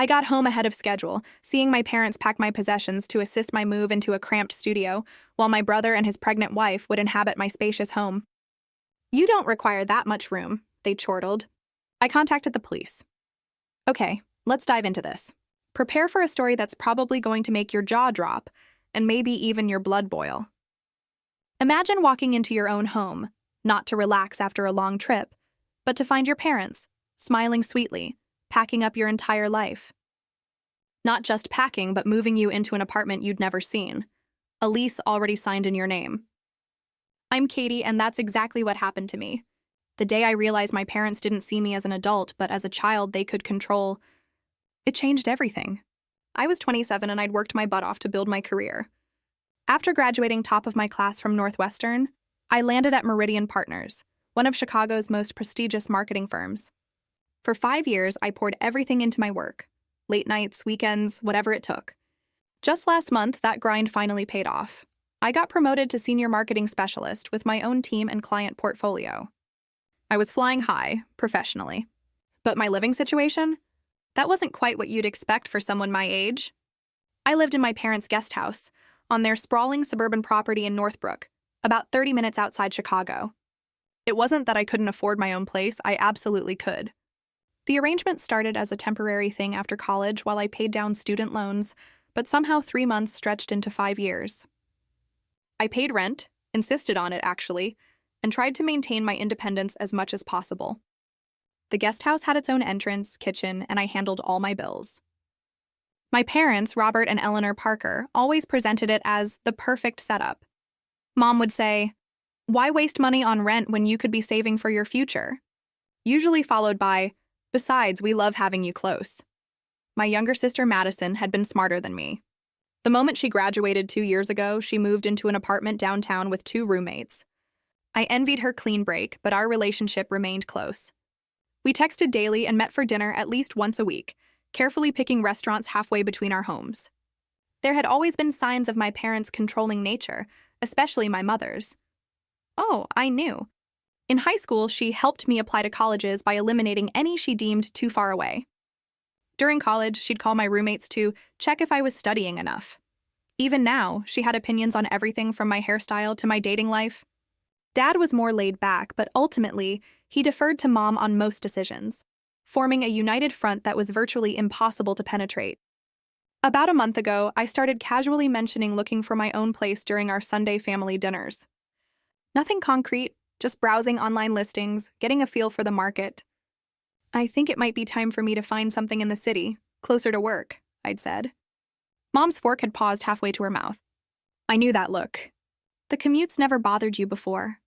I got home ahead of schedule, seeing my parents pack my possessions to assist my move into a cramped studio, while my brother and his pregnant wife would inhabit my spacious home. "You don't require that much room," they chortled. I contacted the police. "Okay, let's dive into this. Prepare for a story that's probably going to make your jaw drop, and maybe even your blood boil. Imagine walking into your own home, not to relax after a long trip, but to find your parents, smiling sweetly, packing up your entire life. Not just packing, but moving you into an apartment you'd never seen, a lease already signed in your name. I'm Katie, and that's exactly what happened to me. The day I realized my parents didn't see me as an adult, but as a child they could control, it changed everything. I was 27 and I'd worked my butt off to build my career. After graduating top of my class from Northwestern, I landed at Meridian Partners, one of Chicago's most prestigious marketing firms. For 5 years, I poured everything into my work. Late nights, weekends, whatever it took. Just last month, that grind finally paid off. I got promoted to senior marketing specialist with my own team and client portfolio. I was flying high, professionally. But my living situation? That wasn't quite what you'd expect for someone my age. I lived in my parents' guest house, on their sprawling suburban property in Northbrook, about 30 minutes outside Chicago. It wasn't that I couldn't afford my own place, I absolutely could. The arrangement started as a temporary thing after college while I paid down student loans, but somehow 3 months stretched into 5 years. I paid rent, insisted on it actually, and tried to maintain my independence as much as possible. The guest house had its own entrance, kitchen, and I handled all my bills. My parents, Robert and Eleanor Parker, always presented it as the perfect setup. Mom would say, "Why waste money on rent when you could be saving for your future?" Usually followed by, "Besides, we love having you close." My younger sister, Madison, had been smarter than me. The moment she graduated 2 years ago, she moved into an apartment downtown with 2 roommates. I envied her clean break, but our relationship remained close. We texted daily and met for dinner at least once a week, carefully picking restaurants halfway between our homes. There had always been signs of my parents' controlling nature, especially my mother's. Oh, I knew. In high school, she helped me apply to colleges by eliminating any she deemed too far away. During college, she'd call my roommates to check if I was studying enough. Even now, she had opinions on everything from my hairstyle to my dating life. Dad was more laid back, but ultimately, he deferred to Mom on most decisions, forming a united front that was virtually impossible to penetrate. About a month ago, I started casually mentioning looking for my own place during our Sunday family dinners. Nothing concrete, just browsing online listings, getting a feel for the market. "I think it might be time for me to find something in the city, closer to work," I'd said. Mom's fork had paused halfway to her mouth. "I knew that look. The commute's never bothered you before."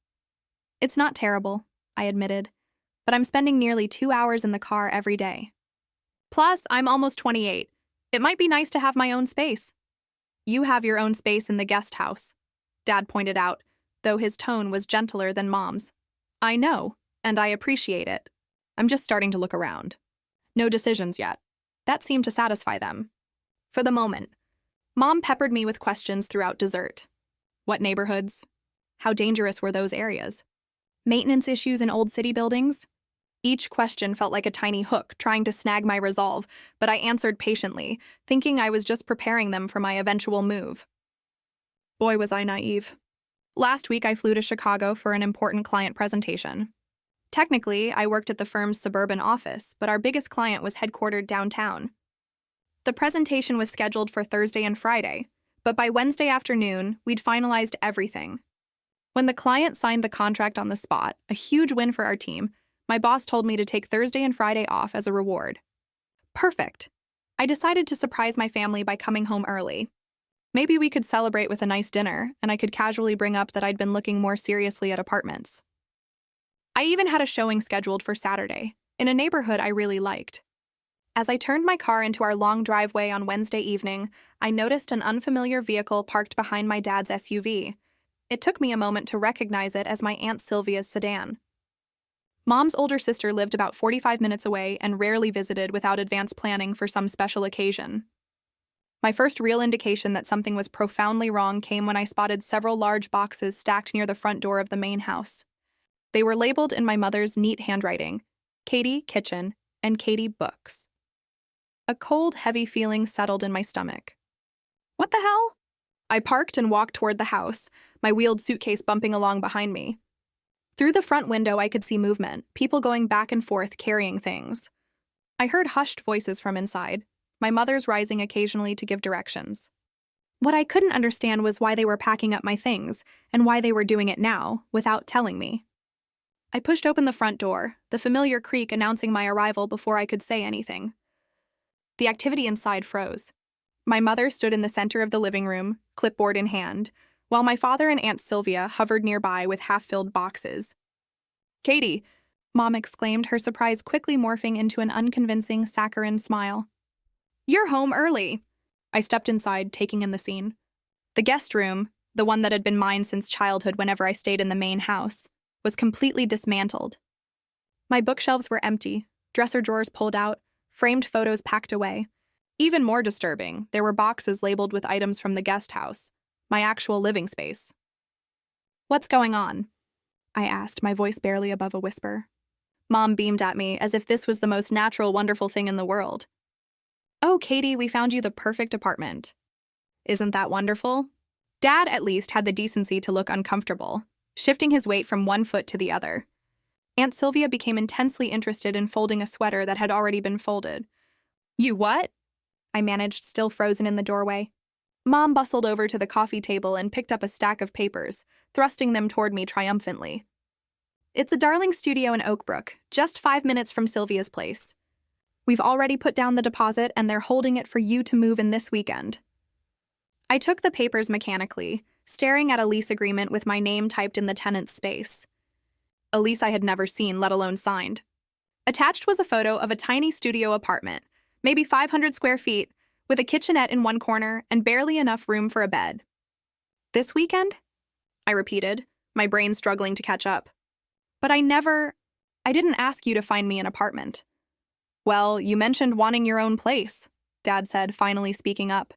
"It's not terrible," I admitted, "but I'm spending nearly 2 hours in the car every day. Plus, I'm almost 28. It might be nice to have my own space." "You have your own space in the guest house," Dad pointed out, though his tone was gentler than Mom's. "I know, and I appreciate it. I'm just starting to look around. No decisions yet." That seemed to satisfy them. For the moment, Mom peppered me with questions throughout dessert. What neighborhoods? How dangerous were those areas? Maintenance issues in old city buildings? Each question felt like a tiny hook trying to snag my resolve, but I answered patiently, thinking I was just preparing them for my eventual move. Boy, was I naive. Last week, I flew to Chicago for an important client presentation. Technically, I worked at the firm's suburban office, but our biggest client was headquartered downtown. The presentation was scheduled for Thursday and Friday, but by Wednesday afternoon, we'd finalized everything. When the client signed the contract on the spot, a huge win for our team, my boss told me to take Thursday and Friday off as a reward. Perfect. I decided to surprise my family by coming home early. Maybe we could celebrate with a nice dinner, and I could casually bring up that I'd been looking more seriously at apartments. I even had a showing scheduled for Saturday, in a neighborhood I really liked. As I turned my car into our long driveway on Wednesday evening, I noticed an unfamiliar vehicle parked behind my dad's SUV. It took me a moment to recognize it as my Aunt Sylvia's sedan. Mom's older sister lived about 45 minutes away and rarely visited without advance planning for some special occasion. My first real indication that something was profoundly wrong came when I spotted several large boxes stacked near the front door of the main house. They were labeled in my mother's neat handwriting, Katie Kitchen and Katie Books. A cold, heavy feeling settled in my stomach. What the hell? I parked and walked toward the house, my wheeled suitcase bumping along behind me. Through the front window, I could see movement, people going back and forth carrying things. I heard hushed voices from inside, my mother's rising occasionally to give directions. What I couldn't understand was why they were packing up my things, and why they were doing it now, without telling me. I pushed open the front door, the familiar creak announcing my arrival before I could say anything. The activity inside froze. My mother stood in the center of the living room, clipboard in hand, while my father and Aunt Sylvia hovered nearby with half-filled boxes. "Katie," Mom exclaimed, her surprise quickly morphing into an unconvincing, saccharine smile. "You're home early." I stepped inside, taking in the scene. The guest room, the one that had been mine since childhood whenever I stayed in the main house, was completely dismantled. My bookshelves were empty, dresser drawers pulled out, framed photos packed away. Even more disturbing, there were boxes labeled with items from the guest house, my actual living space. "What's going on?" I asked, my voice barely above a whisper. Mom beamed at me as if this was the most natural, wonderful thing in the world. "Oh, Katie, we found you the perfect apartment." "Isn't that wonderful?" Dad at least had the decency to look uncomfortable, shifting his weight from one foot to the other. Aunt Sylvia became intensely interested in folding a sweater that had already been folded. "You what?" I managed, still frozen in the doorway. Mom bustled over to the coffee table and picked up a stack of papers, thrusting them toward me triumphantly. "It's a darling studio in Oakbrook, just 5 minutes from Sylvia's place. We've already put down the deposit and they're holding it for you to move in this weekend." I took the papers mechanically, staring at a lease agreement with my name typed in the tenant's space. A lease I had never seen, let alone signed. Attached was a photo of a tiny studio apartment, maybe 500 square feet, with a kitchenette in one corner and barely enough room for a bed. "This weekend?" I repeated, my brain struggling to catch up. "But I didn't ask you to find me an apartment." "Well, you mentioned wanting your own place," Dad said, finally speaking up.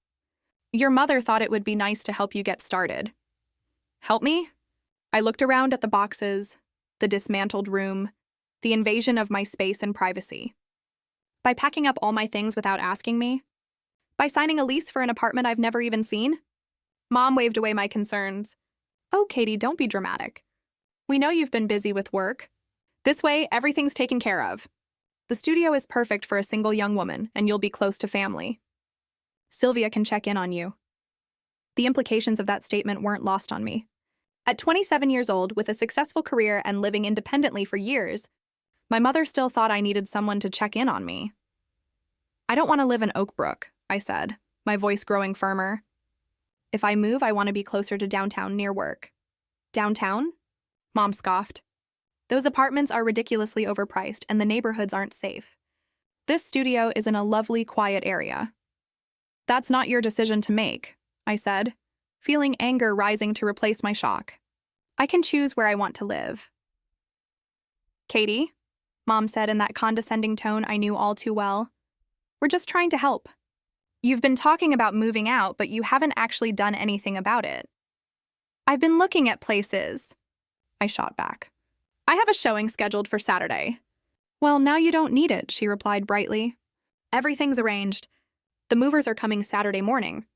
"Your mother thought it would be nice to help you get started." "Help me?" I looked around at the boxes, the dismantled room, the invasion of my space and privacy. By packing up all my things without asking me? By signing a lease for an apartment I've never even seen? Mom waved away my concerns. "Oh, Katie, don't be dramatic. We know you've been busy with work. This way, everything's taken care of. The studio is perfect for a single young woman, and you'll be close to family. Sylvia can check in on you." The implications of that statement weren't lost on me. At 27 years old, with a successful career and living independently for years, my mother still thought I needed someone to check in on me. "I don't want to live in Oakbrook," I said, my voice growing firmer. "If I move, I want to be closer to downtown near work." "Downtown?" Mom scoffed. "Those apartments are ridiculously overpriced and the neighborhoods aren't safe. This studio is in a lovely, quiet area." "That's not your decision to make," I said, feeling anger rising to replace my shock. "I can choose where I want to live." "Katie," Mom said in that condescending tone I knew all too well, "we're just trying to help. You've been talking about moving out, but you haven't actually done anything about it." "I've been looking at places," I shot back. "I have a showing scheduled for Saturday." "Well, now you don't need it," she replied brightly. "Everything's arranged. The movers are coming Saturday morning.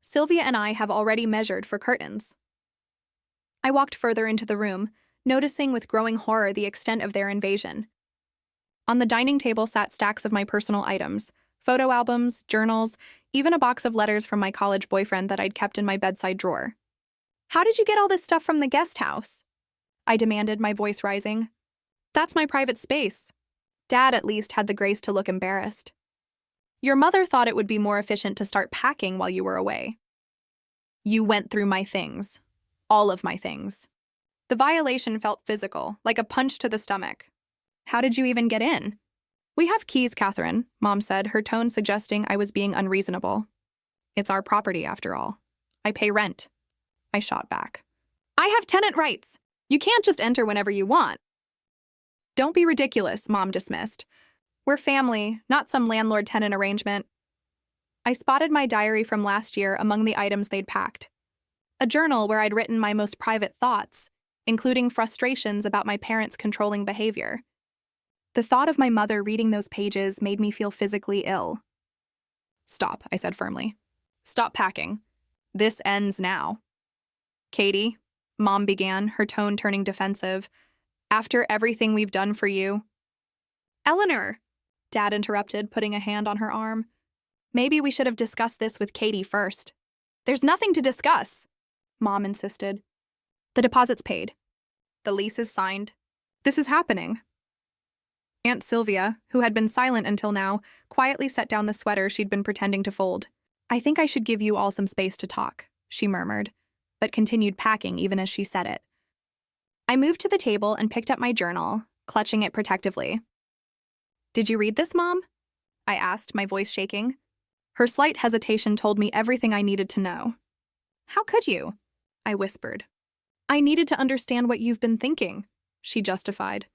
Sylvia and I have already measured for curtains." I walked further into the room, noticing with growing horror the extent of their invasion. On the dining table sat stacks of my personal items, photo albums, journals, even a box of letters from my college boyfriend that I'd kept in my bedside drawer. "How did you get all this stuff from the guest house?" I demanded, my voice rising. "That's my private space." Dad at least had the grace to look embarrassed. "Your mother thought it would be more efficient to start packing while you were away." "You went through my things. All of my things." The violation felt physical, like a punch to the stomach. "How did you even get in?" "We have keys, Catherine," Mom said, her tone suggesting I was being unreasonable. "It's our property, after all. I pay rent." I shot back. "I have tenant rights. You can't just enter whenever you want." "Don't be ridiculous," Mom dismissed. "We're family, not some landlord-tenant arrangement." I spotted my diary from last year among the items they'd packed. A journal where I'd written my most private thoughts, including frustrations about my parents' controlling behavior. The thought of my mother reading those pages made me feel physically ill. Stop, I said firmly. Stop packing. This ends now. Katie, Mom began, her tone turning defensive. After everything we've done for you. Eleanor, Dad interrupted, putting a hand on her arm. Maybe we should have discussed this with Katie first. There's nothing to discuss, Mom insisted. The deposit's paid. The lease is signed. This is happening. Aunt Sylvia, who had been silent until now, quietly set down the sweater she'd been pretending to fold. I think I should give you all some space to talk, she murmured, but continued packing even as she said it. I moved to the table and picked up my journal, clutching it protectively. Did you read this, Mom? I asked, my voice shaking. Her slight hesitation told me everything I needed to know. How could you? I whispered. I needed to understand what you've been thinking, she justified.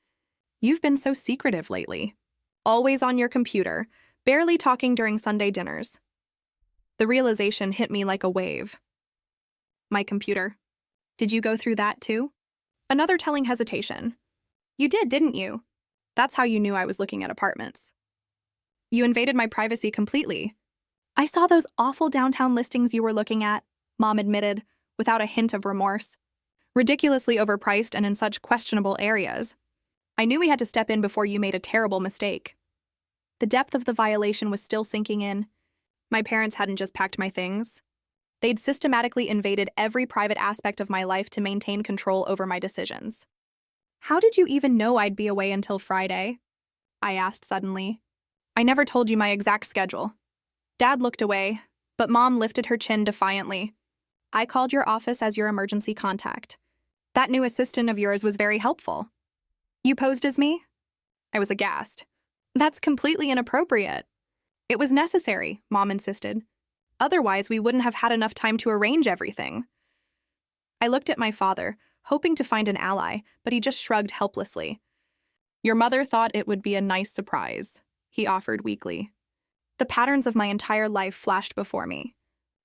You've been so secretive lately. Always on your computer, barely talking during Sunday dinners. The realization hit me like a wave. My computer. Did you go through that too? Another telling hesitation. You did, didn't you? That's how you knew I was looking at apartments. You invaded my privacy completely. I saw those awful downtown listings you were looking at, Mom admitted, without a hint of remorse. Ridiculously overpriced and in such questionable areas. I knew we had to step in before you made a terrible mistake. The depth of the violation was still sinking in. My parents hadn't just packed my things. They'd systematically invaded every private aspect of my life to maintain control over my decisions. How did you even know I'd be away until Friday? I asked suddenly. I never told you my exact schedule. Dad looked away, but Mom lifted her chin defiantly. I called your office as your emergency contact. That new assistant of yours was very helpful. You posed as me? I was aghast. That's completely inappropriate. It was necessary, Mom insisted. Otherwise, we wouldn't have had enough time to arrange everything. I looked at my father, hoping to find an ally, but he just shrugged helplessly. Your mother thought it would be a nice surprise, he offered weakly. The patterns of my entire life flashed before me.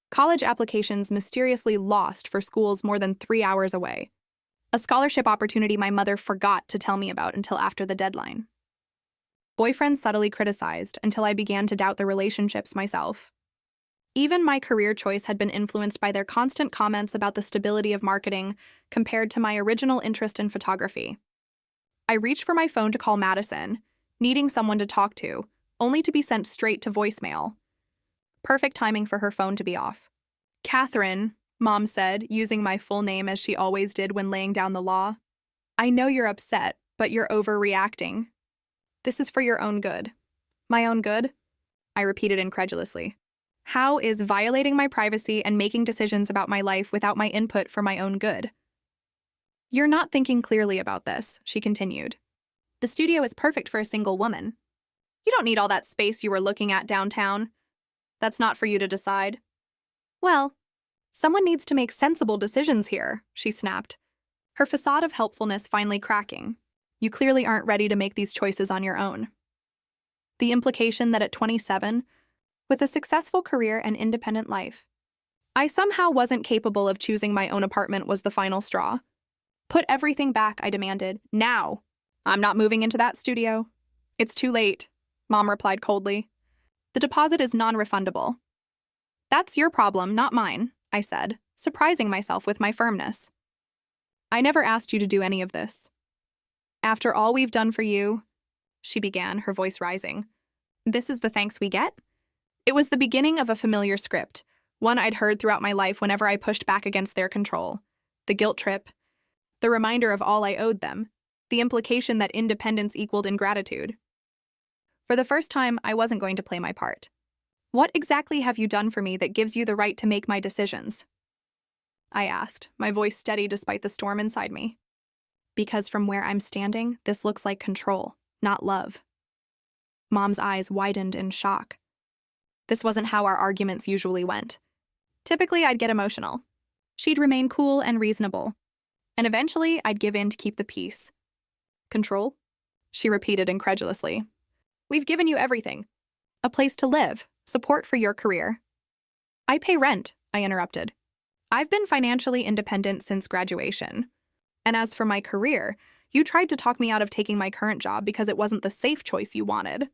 College applications mysteriously lost for schools more than 3 hours away. A scholarship opportunity my mother forgot to tell me about until after the deadline. Boyfriends subtly criticized until I began to doubt the relationships myself. Even my career choice had been influenced by their constant comments about the stability of marketing compared to my original interest in photography. I reached for my phone to call Madison, needing someone to talk to, only to be sent straight to voicemail. Perfect timing for her phone to be off. Catherine, Mom said, using my full name as she always did when laying down the law. I know you're upset, but you're overreacting. This is for your own good. My own good? I repeated incredulously. How is violating my privacy and making decisions about my life without my input for my own good? You're not thinking clearly about this, she continued. The studio is perfect for a single woman. You don't need all that space you were looking at downtown. That's not for you to decide. Well, someone needs to make sensible decisions here, she snapped, her facade of helpfulness finally cracking. You clearly aren't ready to make these choices on your own. The implication that at 27, with a successful career and independent life, I somehow wasn't capable of choosing my own apartment was the final straw. Put everything back, I demanded. Now. I'm not moving into that studio. It's too late, Mom replied coldly. The deposit is non-refundable. That's your problem, not mine, I said, surprising myself with my firmness. I never asked you to do any of this. After all we've done for you, she began, her voice rising. This is the thanks we get? It was the beginning of a familiar script, one I'd heard throughout my life whenever I pushed back against their control. The guilt trip, the reminder of all I owed them, the implication that independence equaled ingratitude. For the first time, I wasn't going to play my part. What exactly have you done for me that gives you the right to make my decisions? I asked, my voice steady despite the storm inside me. Because from where I'm standing, this looks like control, not love. Mom's eyes widened in shock. This wasn't how our arguments usually went. Typically, I'd get emotional. She'd remain cool and reasonable. And eventually, I'd give in to keep the peace. Control? She repeated incredulously. We've given you everything. A place to live, support for your career. I pay rent, I interrupted. I've been financially independent since graduation. And as for my career, you tried to talk me out of taking my current job because it wasn't the safe choice you wanted.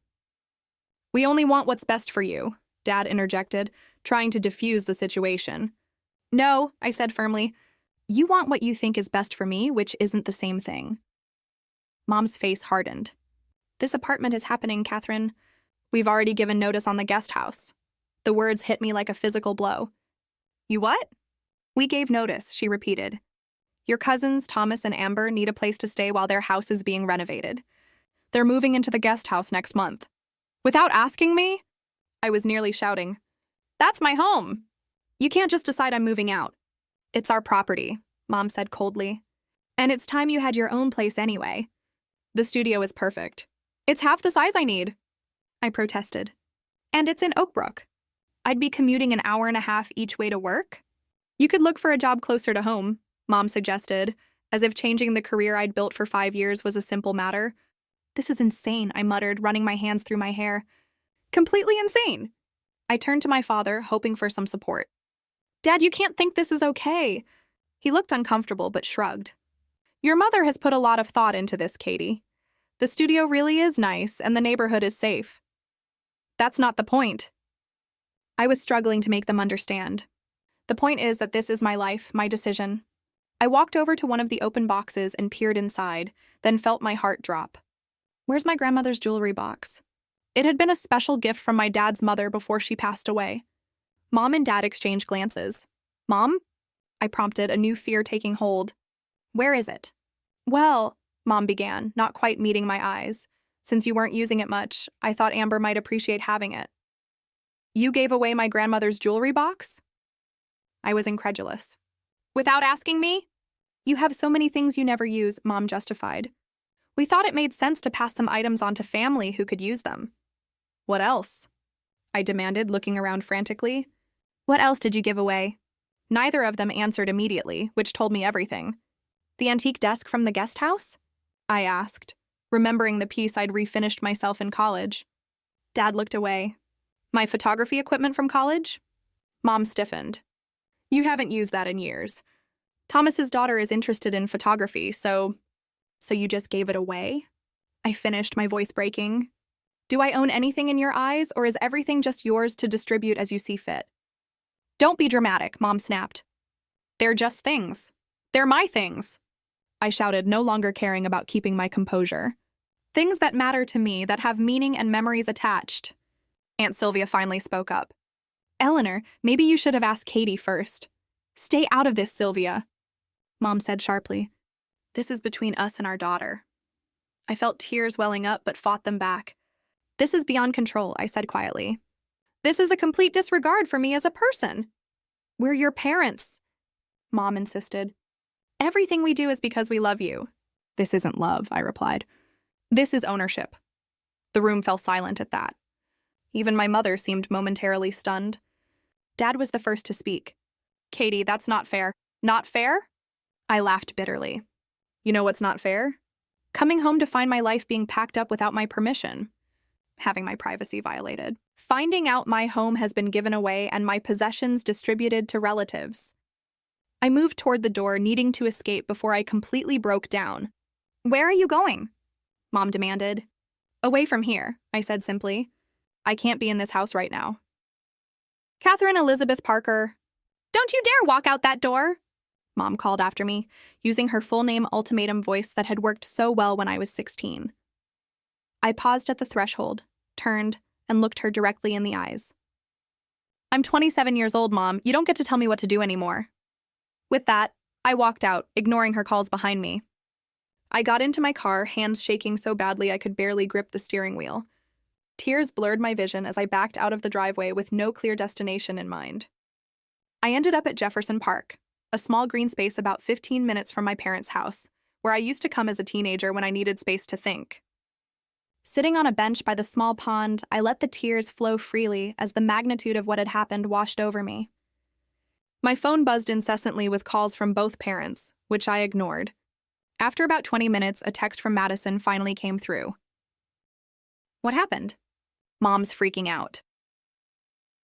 We only want what's best for you, Dad interjected, trying to defuse the situation. No, I said firmly. You want what you think is best for me, which isn't the same thing. Mom's face hardened. This apartment is happening, Catherine. We've already given notice on the guest house. The words hit me like a physical blow. You what? We gave notice, she repeated. Your cousins, Thomas and Amber, need a place to stay while their house is being renovated. They're moving into the guest house next month. Without asking me? I was nearly shouting. That's my home. You can't just decide I'm moving out. It's our property, Mom said coldly. And it's time you had your own place anyway. The studio is perfect. It's half the size I need. I protested. And it's in Oakbrook. I'd be commuting an hour and a half each way to work. You could look for a job closer to home, Mom suggested, as if changing the career I'd built for 5 years was a simple matter. This is insane, I muttered, running my hands through my hair. Completely insane. I turned to my father, hoping for some support. Dad, you can't think this is okay. He looked uncomfortable but shrugged. Your mother has put a lot of thought into this, Katie. The studio really is nice, and the neighborhood is safe. That's not the point. I was struggling to make them understand. The point is that this is my life, my decision. I walked over to one of the open boxes and peered inside, then felt my heart drop. Where's my grandmother's jewelry box? It had been a special gift from my dad's mother before she passed away. Mom and Dad exchanged glances. Mom? I prompted, a new fear taking hold. Where is it? Well, Mom began, not quite meeting my eyes. Since you weren't using it much, I thought Amber might appreciate having it. You gave away my grandmother's jewelry box? I was incredulous. Without asking me? You have so many things you never use, Mom justified. We thought it made sense to pass some items on to family who could use them. What else? I demanded, looking around frantically. What else did you give away? Neither of them answered immediately, which told me everything. The antique desk from the guest house? I asked, remembering the piece I'd refinished myself in college. Dad looked away. My photography equipment from college? Mom stiffened. You haven't used that in years. Thomas's daughter is interested in photography, so you just gave it away? I finished, my voice breaking. Do I own anything in your eyes, or is everything just yours to distribute as you see fit? Don't be dramatic, Mom snapped. They're just things. They're my things. I shouted, no longer caring about keeping my composure. Things that matter to me, that have meaning and memories attached. Aunt Sylvia finally spoke up. Eleanor, maybe you should have asked Katie first. Stay out of this, Sylvia, Mom said sharply. This is between us and our daughter. I felt tears welling up but fought them back. This is beyond control, I said quietly. This is a complete disregard for me as a person. We're your parents, Mom insisted. Everything we do is because we love you. This isn't love, I replied. This is ownership. The room fell silent at that. Even my mother seemed momentarily stunned. Dad was the first to speak. Katie, that's not fair. Not fair? I laughed bitterly. You know what's not fair? Coming home to find my life being packed up without my permission. Having my privacy violated. Finding out my home has been given away and my possessions distributed to relatives. I moved toward the door, needing to escape before I completely broke down. Where are you going? Mom demanded. Away from here, I said simply. I can't be in this house right now. Catherine Elizabeth Parker. Don't you dare walk out that door, Mom called after me, using her full name ultimatum voice that had worked so well when I was 16. I paused at the threshold, turned, and looked her directly in the eyes. I'm 27 years old, Mom. You don't get to tell me what to do anymore. With that, I walked out, ignoring her calls behind me. I got into my car, hands shaking so badly I could barely grip the steering wheel. Tears blurred my vision as I backed out of the driveway with no clear destination in mind. I ended up at Jefferson Park, a small green space about 15 minutes from my parents' house, where I used to come as a teenager when I needed space to think. Sitting on a bench by the small pond, I let the tears flow freely as the magnitude of what had happened washed over me. My phone buzzed incessantly with calls from both parents, which I ignored. After about 20 minutes, a text from Madison finally came through. What happened? Mom's freaking out.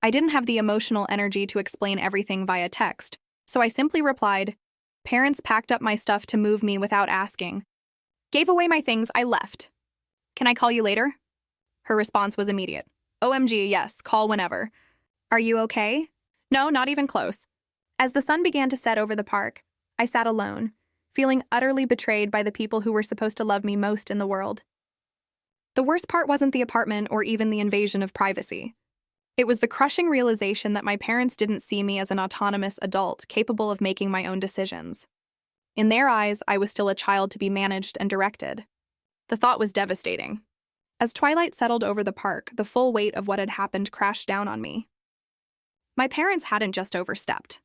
I didn't have the emotional energy to explain everything via text, so I simply replied, Parents packed up my stuff to move me without asking. Gave away my things, I left. Can I call you later? Her response was immediate. OMG, yes, call whenever. Are you okay? No, not even close. As the sun began to set over the park, I sat alone, feeling utterly betrayed by the people who were supposed to love me most in the world. The worst part wasn't the apartment or even the invasion of privacy. It was the crushing realization that my parents didn't see me as an autonomous adult capable of making my own decisions. In their eyes, I was still a child to be managed and directed. The thought was devastating. As twilight settled over the park, the full weight of what had happened crashed down on me. My parents hadn't just overstepped.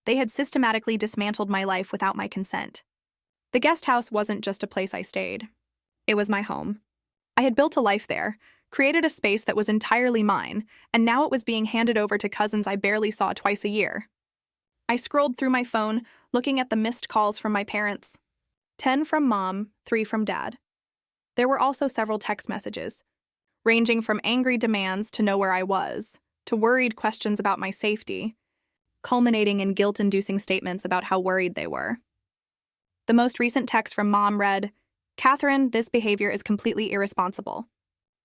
They had systematically dismantled my life without my consent. The guest house wasn't just a place I stayed. It was my home. I had built a life there, created a space that was entirely mine, and now it was being handed over to cousins I barely saw twice a year. I scrolled through my phone, looking at the missed calls from my parents. 10 from Mom, 3 from Dad. There were also several text messages, ranging from angry demands to know where I was, to worried questions about my safety, culminating in guilt-inducing statements about how worried they were. The most recent text from Mom read, "Catherine, this behavior is completely irresponsible.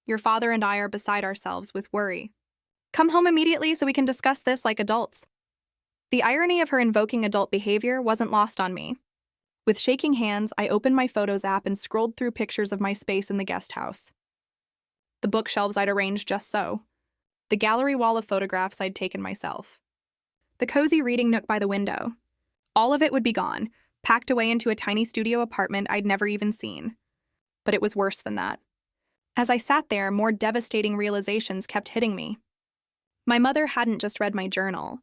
Your father and I are beside ourselves with worry. Come home immediately so we can discuss this like adults." The irony of her invoking adult behavior wasn't lost on me. With shaking hands, I opened my Photos app and scrolled through pictures of my space in the guest house. The bookshelves I'd arranged just so. The gallery wall of photographs I'd taken myself. The cozy reading nook by the window. All of it would be gone, packed away into a tiny studio apartment I'd never even seen. But it was worse than that. As I sat there, more devastating realizations kept hitting me. My mother hadn't just read my journal.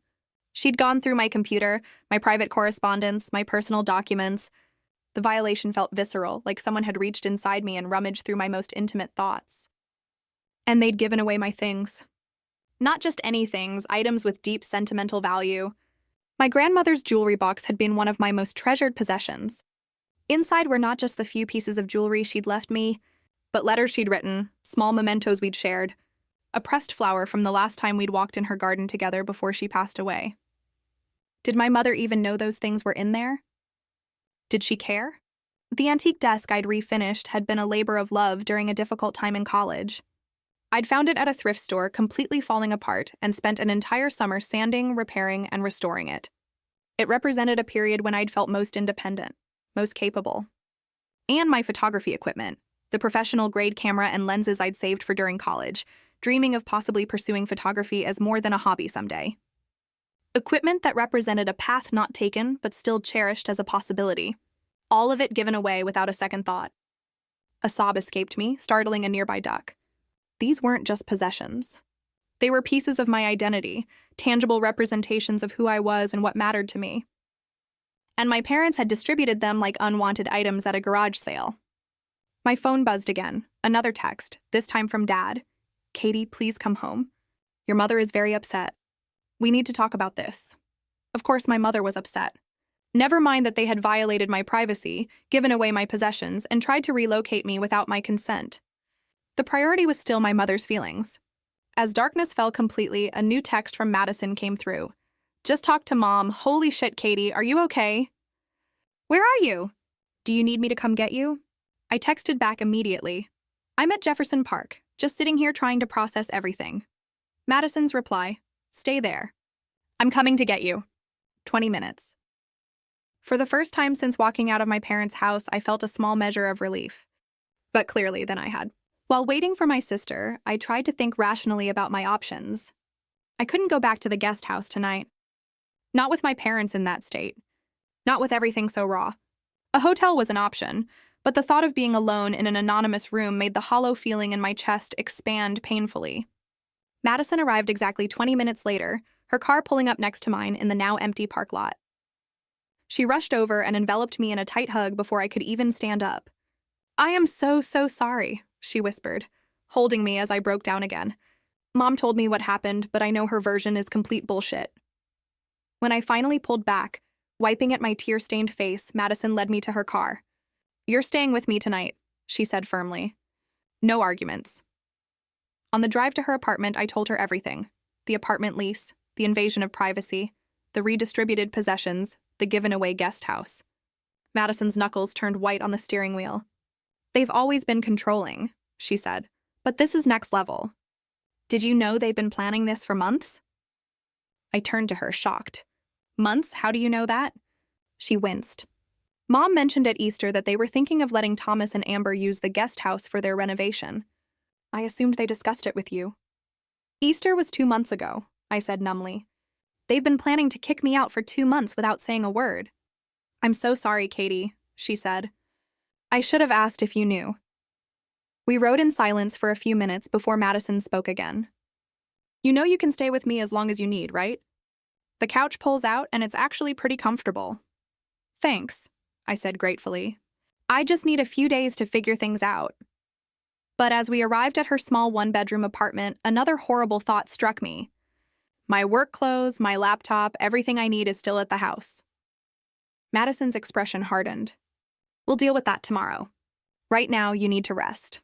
She'd gone through my computer, my private correspondence, my personal documents. The violation felt visceral, like someone had reached inside me and rummaged through my most intimate thoughts. And they'd given away my things. Not just any things, items with deep sentimental value. My grandmother's jewelry box had been one of my most treasured possessions. Inside were not just the few pieces of jewelry she'd left me, but letters she'd written, small mementos we'd shared, a pressed flower from the last time we'd walked in her garden together before she passed away. Did my mother even know those things were in there? Did she care? The antique desk I'd refinished had been a labor of love during a difficult time in college. I'd found it at a thrift store completely falling apart and spent an entire summer sanding, repairing, and restoring it. It represented a period when I'd felt most independent, most capable. And my photography equipment, the professional grade camera and lenses I'd saved for during college, dreaming of possibly pursuing photography as more than a hobby someday. Equipment that represented a path not taken but still cherished as a possibility. All of it given away without a second thought. A sob escaped me, startling a nearby duck. These weren't just possessions. They were pieces of my identity, tangible representations of who I was and what mattered to me. And my parents had distributed them like unwanted items at a garage sale. My phone buzzed again, another text, this time from Dad. "Katie, please come home. Your mother is very upset. We need to talk about this." Of course, my mother was upset. Never mind that they had violated my privacy, given away my possessions, and tried to relocate me without my consent. The priority was still my mother's feelings. As darkness fell completely, a new text from Madison came through. "Just talked to Mom. Holy shit, Katie, are you okay? Where are you? Do you need me to come get you?" I texted back immediately. "I'm at Jefferson Park, just sitting here trying to process everything." Madison's reply, "Stay there. I'm coming to get you. 20 minutes. For the first time since walking out of my parents' house, I felt a small measure of relief. But clearly than I had. While waiting for my sister, I tried to think rationally about my options. I couldn't go back to the guest house tonight. Not with my parents in that state. Not with everything so raw. A hotel was an option, but the thought of being alone in an anonymous room made the hollow feeling in my chest expand painfully. Madison arrived exactly 20 minutes later, her car pulling up next to mine in the now empty park lot. She rushed over and enveloped me in a tight hug before I could even stand up. "I am so sorry," she whispered, holding me as I broke down again. "Mom told me what happened, but I know her version is complete bullshit." When I finally pulled back, wiping at my tear-stained face, Madison led me to her car. "You're staying with me tonight," she said firmly. No arguments. On the drive to her apartment, I told her everything. The apartment lease, the invasion of privacy, the redistributed possessions, the given-away guest house. Madison's knuckles turned white on the steering wheel. "They've always been controlling," she said, "but this is next level. Did you know they've been planning this for months?" I turned to her, shocked. Months? How do you know that? She winced. Mom mentioned at Easter that they were thinking of letting Thomas and Amber use the guest house for their renovation. I assumed they discussed it with you. Easter was 2 months ago, I said numbly. They've been planning to kick me out for 2 months without saying a word. I'm so sorry, Katie, she said. I should have asked if you knew. We rode in silence for a few minutes before Madison spoke again. You know you can stay with me as long as you need, right? The couch pulls out and it's actually pretty comfortable. Thanks, I said gratefully. I just need a few days to figure things out. But as we arrived at her small one-bedroom apartment, another horrible thought struck me. My work clothes, my laptop, everything I need is still at the house. Madison's expression hardened. We'll deal with that tomorrow. Right now, you need to rest.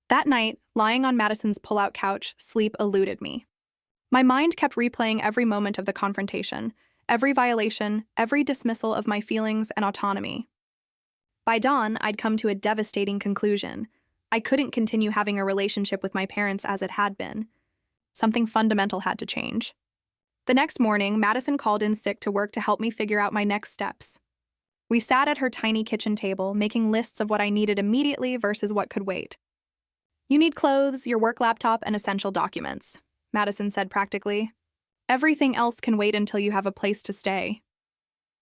That night, lying on Madison's pull-out couch, sleep eluded me. My mind kept replaying every moment of the confrontation, every violation, every dismissal of my feelings and autonomy. By dawn, I'd come to a devastating conclusion. I couldn't continue having a relationship with my parents as it had been. Something fundamental had to change. The next morning, Madison called in sick to work to help me figure out my next steps. We sat at her tiny kitchen table, making lists of what I needed immediately versus what could wait. You need clothes, your work laptop, and essential documents, Madison said practically. Everything else can wait until you have a place to stay.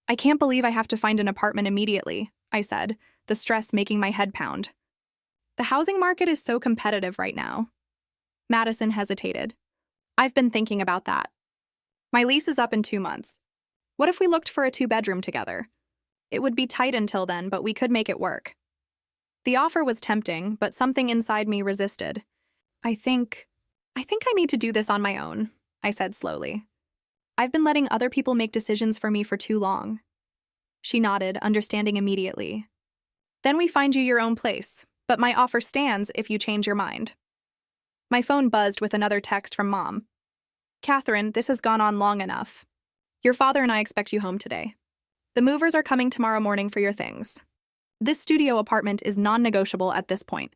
I can't believe I have to find an apartment immediately, I said, the stress making my head pound. The housing market is so competitive right now. Madison hesitated. I've been thinking about that. My lease is up in 2 months. What if we looked for a 2-bedroom together? It would be tight until then, but we could make it work. The offer was tempting, but something inside me resisted. I think I need to do this on my own, I said slowly. I've been letting other people make decisions for me for too long. She nodded, understanding immediately. Then we find you your own place, but my offer stands if you change your mind. My phone buzzed with another text from Mom. Catherine, this has gone on long enough. Your father and I expect you home today. The movers are coming tomorrow morning for your things. This studio apartment is non-negotiable at this point.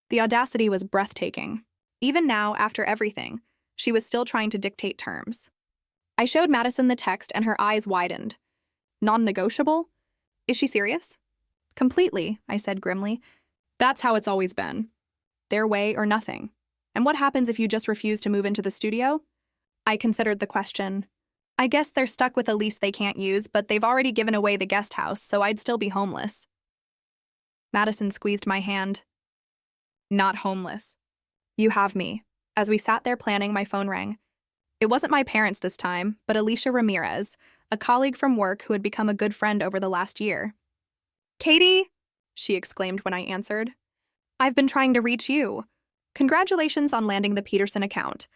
The audacity was breathtaking. Even now, after everything, she was still trying to dictate terms. I showed Madison the text and her eyes widened. Non-negotiable? Is she serious? Completely, I said grimly. That's how it's always been. Their way or nothing. And what happens if you just refuse to move into the studio? I considered the question. I guess they're stuck with a lease they can't use, but they've already given away the guest house, so I'd still be homeless. Madison squeezed my hand. Not homeless. You have me. As we sat there planning, my phone rang. It wasn't my parents this time, but Alicia Ramirez, a colleague from work who had become a good friend over the last year. Katie, she exclaimed when I answered. I've been trying to reach you. Congratulations on landing the Peterson account.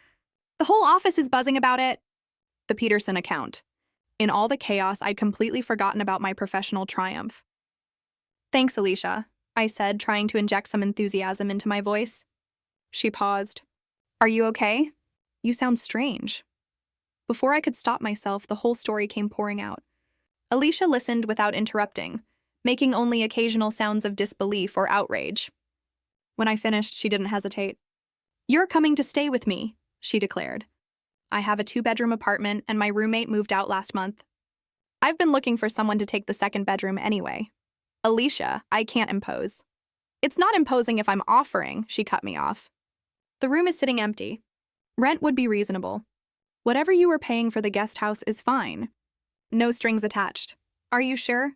The whole office is buzzing about it. The Peterson account. In all the chaos, I'd completely forgotten about my professional triumph. Thanks, Alicia, I said, trying to inject some enthusiasm into my voice. She paused. Are you okay? You sound strange. Before I could stop myself, the whole story came pouring out. Alicia listened without interrupting, making only occasional sounds of disbelief or outrage. When I finished, she didn't hesitate. You're coming to stay with me, she declared. I have a 2-bedroom apartment, and my roommate moved out last month. I've been looking for someone to take the 2nd bedroom anyway. Alicia, I can't impose. It's not imposing if I'm offering, she cut me off. The room is sitting empty. Rent would be reasonable. Whatever you were paying for the guest house is fine. No strings attached. Are you sure?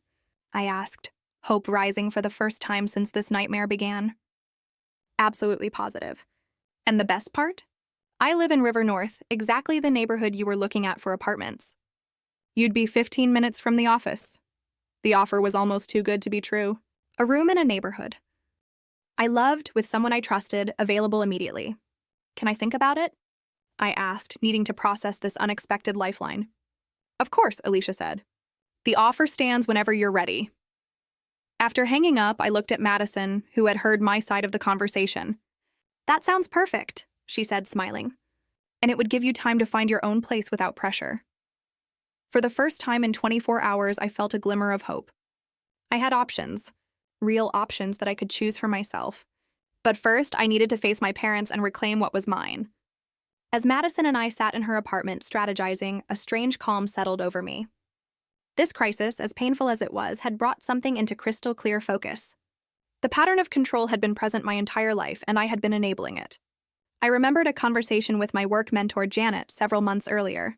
I asked, hope rising for the first time since this nightmare began. Absolutely positive. And the best part? I live in River North, exactly the neighborhood you were looking at for apartments. You'd be 15 minutes from the office. The offer was almost too good to be true. A room in a neighborhood. I loved, with someone I trusted, available immediately. Can I think about it? I asked, needing to process this unexpected lifeline. Of course, Alicia said. The offer stands whenever you're ready. After hanging up, I looked at Madison, who had heard my side of the conversation. That sounds perfect, she said, smiling. And it would give you time to find your own place without pressure. For the first time in 24 hours, I felt a glimmer of hope. I had options, real options that I could choose for myself. But first, I needed to face my parents and reclaim what was mine. As Madison and I sat in her apartment strategizing, a strange calm settled over me. This crisis, as painful as it was, had brought something into crystal clear focus. The pattern of control had been present my entire life, and I had been enabling it. I remembered a conversation with my work mentor Janet several months earlier.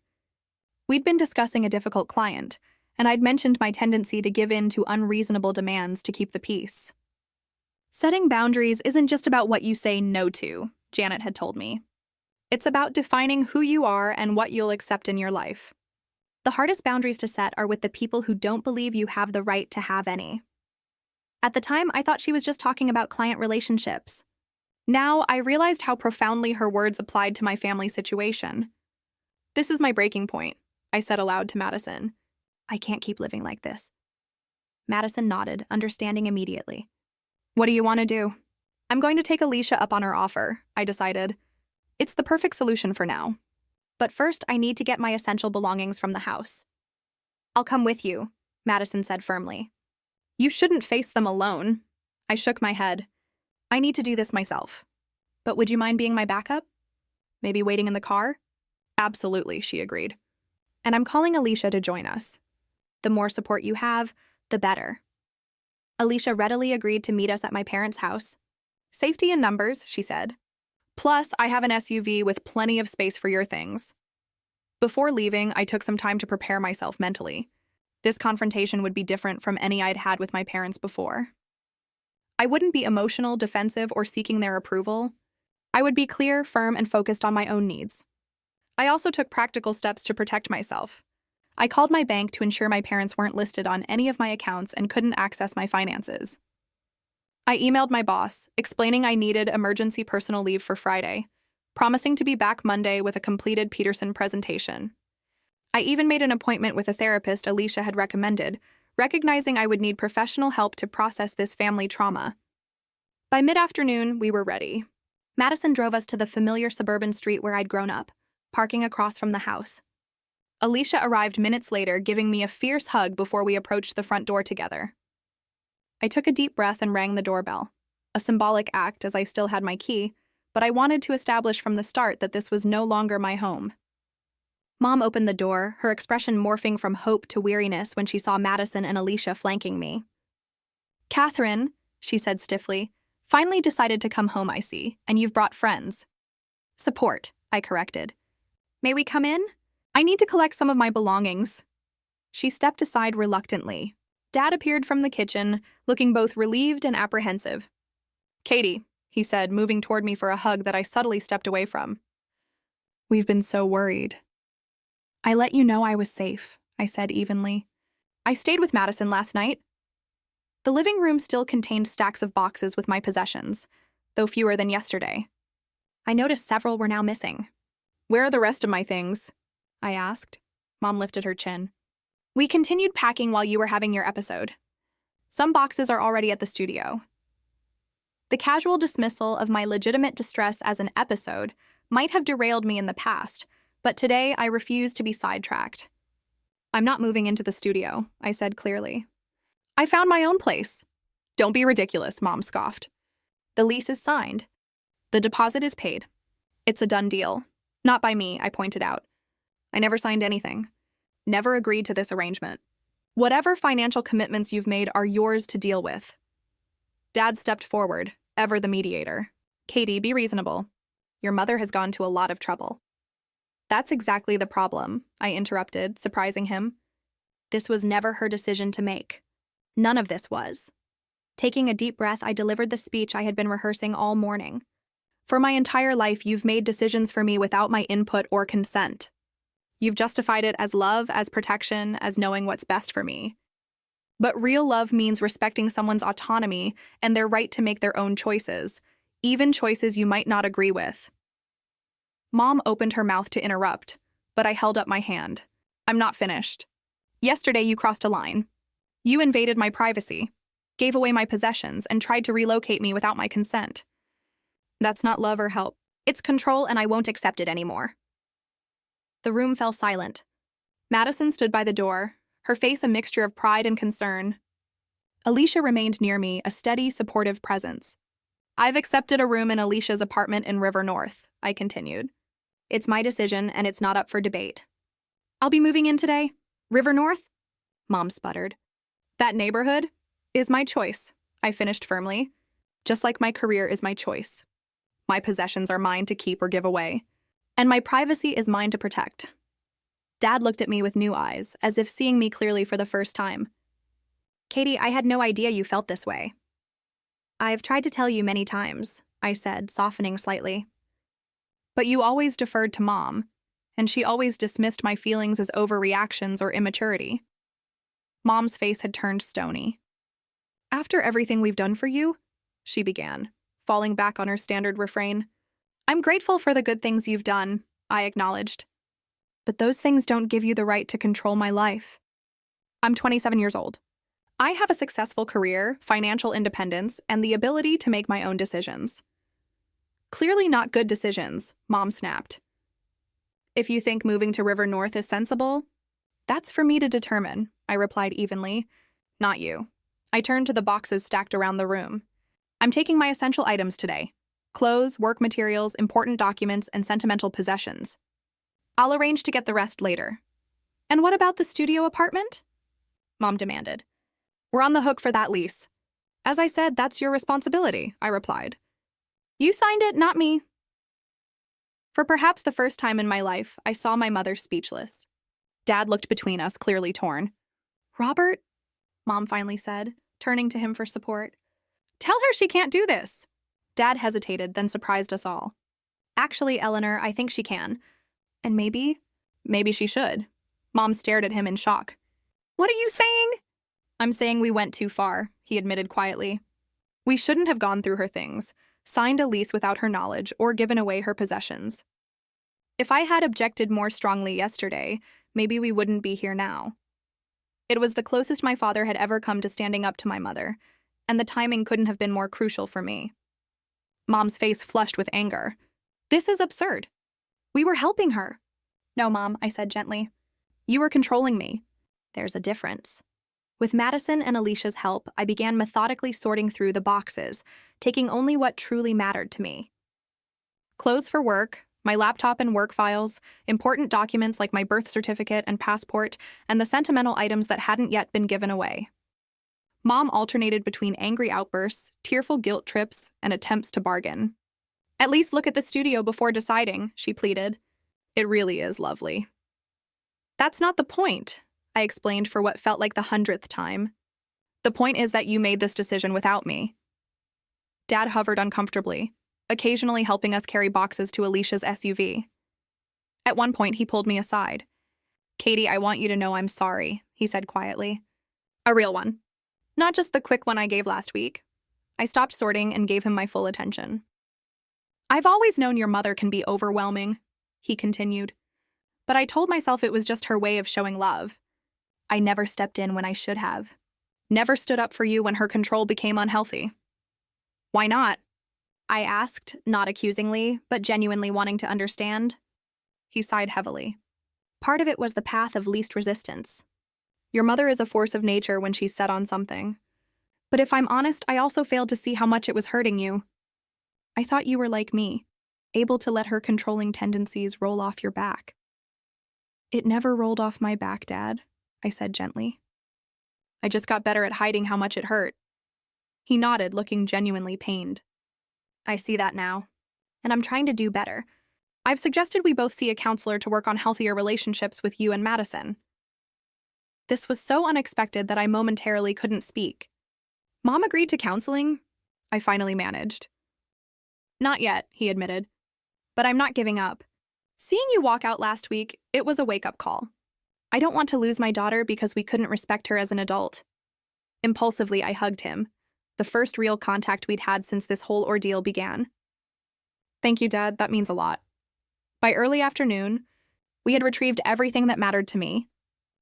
We'd been discussing a difficult client, and I'd mentioned my tendency to give in to unreasonable demands to keep the peace. Setting boundaries isn't just about what you say no to, Janet had told me. It's about defining who you are and what you'll accept in your life. The hardest boundaries to set are with the people who don't believe you have the right to have any. At the time, I thought she was just talking about client relationships. Now, I realized how profoundly her words applied to my family situation. "This is my breaking point," I said aloud to Madison. "I can't keep living like this." Madison nodded, understanding immediately. "What do you want to do?" "I'm going to take Alicia up on her offer," I decided. "It's the perfect solution for now. But first, I need to get my essential belongings from the house." "I'll come with you," Madison said firmly. "You shouldn't face them alone." I shook my head. "I need to do this myself. But would you mind being my backup? Maybe waiting in the car?" "Absolutely," she agreed. "And I'm calling Alicia to join us. The more support you have, the better." Alicia readily agreed to meet us at my parents' house. "Safety in numbers," she said. "Plus, I have an SUV with plenty of space for your things." Before leaving, I took some time to prepare myself mentally. This confrontation would be different from any I'd had with my parents before. I wouldn't be emotional, defensive, or seeking their approval. I would be clear, firm, and focused on my own needs. I also took practical steps to protect myself. I called my bank to ensure my parents weren't listed on any of my accounts and couldn't access my finances. I emailed my boss, explaining I needed emergency personal leave for Friday, promising to be back Monday with a completed Peterson presentation. I even made an appointment with a therapist Alicia had recommended, recognizing I would need professional help to process this family trauma. By mid-afternoon, we were ready. Madison drove us to the familiar suburban street where I'd grown up, parking across from the house. Alicia arrived minutes later, giving me a fierce hug before we approached the front door together. I took a deep breath and rang the doorbell, a symbolic act as I still had my key, but I wanted to establish from the start that this was no longer my home. Mom opened the door, her expression morphing from hope to weariness when she saw Madison and Alicia flanking me. "Catherine," she said stiffly, "finally decided to come home, I see, and you've brought friends." "Support," I corrected. "May we come in? I need to collect some of my belongings." She stepped aside reluctantly. Dad appeared from the kitchen, looking both relieved and apprehensive. "Katie," he said, moving toward me for a hug that I subtly stepped away from. "We've been so worried." "I let you know I was safe," I said evenly. "I stayed with Madison last night." The living room still contained stacks of boxes with my possessions, though fewer than yesterday. I noticed several were now missing. "Where are the rest of my things?" I asked. Mom lifted her chin. "We continued packing while you were having your episode. Some boxes are already at the studio." The casual dismissal of my legitimate distress as an episode might have derailed me in the past, but today I refuse to be sidetracked. "I'm not moving into the studio," I said clearly. "I found my own place." "Don't be ridiculous," Mom scoffed. "The lease is signed. The deposit is paid. It's a done deal." "Not by me," I pointed out. "I never signed anything. Never agreed to this arrangement. Whatever financial commitments you've made are yours to deal with." Dad stepped forward, ever the mediator. "Katie, be reasonable. Your mother has gone to a lot of trouble." "That's exactly the problem," I interrupted, surprising him. "This was never her decision to make. None of this was." Taking a deep breath, I delivered the speech I had been rehearsing all morning. "For my entire life, you've made decisions for me without my input or consent. You've justified it as love, as protection, as knowing what's best for me. But real love means respecting someone's autonomy and their right to make their own choices, even choices you might not agree with." Mom opened her mouth to interrupt, but I held up my hand. "I'm not finished. Yesterday you crossed a line. You invaded my privacy, gave away my possessions, and tried to relocate me without my consent. That's not love or help. It's control, and I won't accept it anymore." The room fell silent. Madison stood by the door, her face a mixture of pride and concern. Alicia remained near me, a steady, supportive presence. "I've accepted a room in Alicia's apartment in River North," I continued. It's my decision, and it's not up for debate. I'll be moving in today. River North? Mom sputtered. That neighborhood is my choice, I finished firmly. Just like my career is my choice. My possessions are mine to keep or give away. And my privacy is mine to protect. Dad looked at me with new eyes, as if seeing me clearly for the first time. Katie, I had no idea you felt this way. I've tried to tell you many times, I said, softening slightly. But you always deferred to Mom, and she always dismissed my feelings as overreactions or immaturity. Mom's face had turned stony. After everything we've done for you, she began, falling back on her standard refrain. I'm grateful for the good things you've done, I acknowledged. But those things don't give you the right to control my life. I'm 27 years old. I have a successful career, financial independence, and the ability to make my own decisions. Clearly not good decisions, Mom snapped. If you think moving to River North is sensible, that's for me to determine, I replied evenly. Not you. I turned to the boxes stacked around the room. I'm taking my essential items today. Clothes, work materials, important documents, and sentimental possessions. I'll arrange to get the rest later. And what about the studio apartment? Mom demanded. We're on the hook for that lease. As I said, that's your responsibility, I replied. You signed it, not me. For perhaps the first time in my life, I saw my mother speechless. Dad looked between us, clearly torn. Robert, Mom finally said, turning to him for support. Tell her she can't do this. Dad hesitated, then surprised us all. Actually, Eleanor, I think she can. And maybe she should. Mom stared at him in shock. What are you saying? I'm saying we went too far, he admitted quietly. We shouldn't have gone through her things, signed a lease without her knowledge, or given away her possessions. If I had objected more strongly yesterday, maybe we wouldn't be here now. It was the closest my father had ever come to standing up to my mother, and the timing couldn't have been more crucial for me. Mom's face flushed with anger. This is absurd. We were helping her. No, Mom, I said gently. You were controlling me. There's a difference. With Madison and Alicia's help, I began methodically sorting through the boxes, taking only what truly mattered to me. Clothes for work, my laptop and work files, important documents like my birth certificate and passport, and the sentimental items that hadn't yet been given away. Mom alternated between angry outbursts, tearful guilt trips, and attempts to bargain. At least look at the studio before deciding, she pleaded. It really is lovely. That's not the point, I explained for what felt like the 100th time. The point is that you made this decision without me. Dad hovered uncomfortably, occasionally helping us carry boxes to Alicia's SUV. At one point, he pulled me aside. Katie, I want you to know I'm sorry, he said quietly. A real one. Not just the quick one I gave last week. I stopped sorting and gave him my full attention. I've always known your mother can be overwhelming, he continued. But I told myself it was just her way of showing love. I never stepped in when I should have. Never stood up for you when her control became unhealthy. Why not? I asked, not accusingly, but genuinely wanting to understand. He sighed heavily. Part of it was the path of least resistance. Your mother is a force of nature when she's set on something. But if I'm honest, I also failed to see how much it was hurting you. I thought you were like me, able to let her controlling tendencies roll off your back. It never rolled off my back, Dad, I said gently. I just got better at hiding how much it hurt. He nodded, looking genuinely pained. I see that now, and I'm trying to do better. I've suggested we both see a counselor to work on healthier relationships with you and Madison. This was so unexpected that I momentarily couldn't speak. Mom agreed to counseling? I finally managed. Not yet, he admitted. But I'm not giving up. Seeing you walk out last week, it was a wake-up call. I don't want to lose my daughter because we couldn't respect her as an adult. Impulsively, I hugged him, the first real contact we'd had since this whole ordeal began. Thank you, Dad, that means a lot. By early afternoon, we had retrieved everything that mattered to me,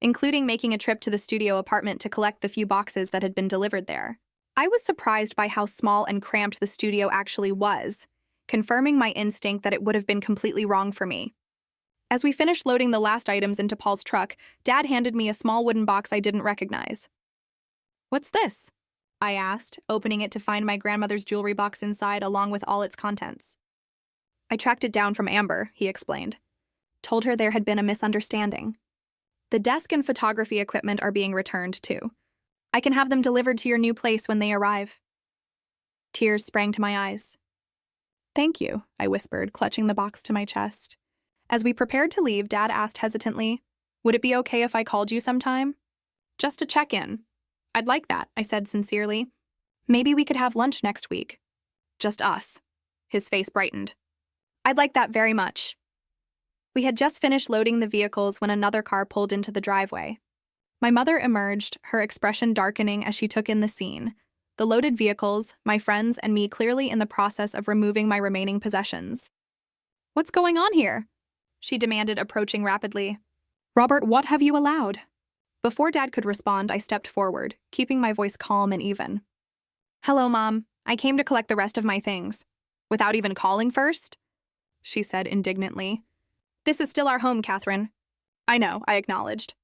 including making a trip to the studio apartment to collect the few boxes that had been delivered there. I was surprised by how small and cramped the studio actually was, confirming my instinct that it would have been completely wrong for me. As we finished loading the last items into Paul's truck, Dad handed me a small wooden box I didn't recognize. What's this? I asked, opening it to find my grandmother's jewelry box inside along with all its contents. I tracked it down from Amber, he explained. Told her there had been a misunderstanding. The desk and photography equipment are being returned, too. I can have them delivered to your new place when they arrive. Tears sprang to my eyes. Thank you, I whispered, clutching the box to my chest. As we prepared to leave, Dad asked hesitantly, would it be okay if I called you sometime? Just to check in. I'd like that, I said sincerely. Maybe we could have lunch next week. Just us. His face brightened. I'd like that very much. We had just finished loading the vehicles when another car pulled into the driveway. My mother emerged, her expression darkening as she took in the scene. The loaded vehicles, my friends, and me clearly in the process of removing my remaining possessions. What's going on here? She demanded, approaching rapidly. Robert, what have you allowed? Before Dad could respond, I stepped forward, keeping my voice calm and even. Hello, Mom. I came to collect the rest of my things. Without even calling first? She said indignantly. This is still our home, Catherine. I know, I acknowledged.